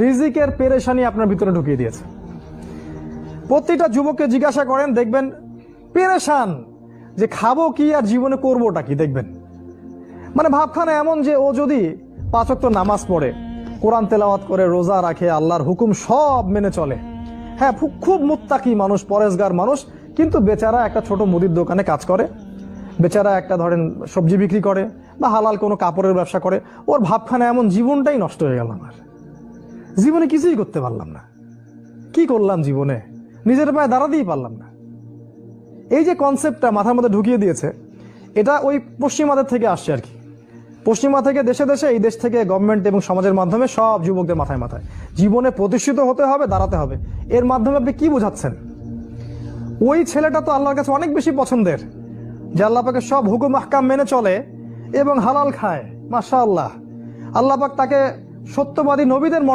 রিজিকের পেরেশানি আপনার ভিতরে ঢুকিয়ে দিয়েছে। প্রতিটা যুবককে জিজ্ঞাসা করেন, দেখবেন পেরেশান যে খাবো কি আর জীবনে করবোটা কি। দেখবেন মানে ভাবখানা এমন যে ও যদি 5 ওয়াক্ত নামাজ পড়ে, কোরআন তেলাওয়াত করে, রোজা রাখে, আল্লাহর হুকুম সব মেনে চলে, হ্যাঁ খুব মুত্তাকি মানুষ, পরেজগার মানুষ, কিন্তু বেচারা একটা ছোট মুদির দোকানে কাজ করে, বেচারা একটা ধরেন সবজি বিক্রি করে বা হালাল কোনো কাপড়ের ব্যবসা করে, ওর ভাবখানা এমন জীবনটাই নষ্ট হয়ে গেল। আমার জীবনে কিছুই করতে পারলাম না, কি করলাম জীবনে, নিজের পায়ে দাঁড়াতেই পারলাম না। এই যে কনসেপ্টটা মাথার মধ্যে ঢুকিয়ে দিয়েছে, এটা ওই পশ্চিমাদের থেকে আসছে আর কি। পশ্চিমা থেকে দেশে দেশে, এই দেশ থেকে গভর্নমেন্ট এবং সমাজের মাধ্যমে সব যুবকদের মাথায় মাথায় জীবনে প্রতিষ্ঠিত হতে হবে, দাঁড়াতে হবে। এর মাধ্যমে আপনি কি বোঝাচ্ছেন? ওই ছেলেটা তো আল্লাহর কাছে অনেক বেশি পছন্দের, যে আল্লাহ পাকের সব হুকুম আহকাম মেনে চলে এবং হালাল খায়, মাশাআল্লাহ। আল্লাহ পাক তাকে সত্যবাদী নবীদের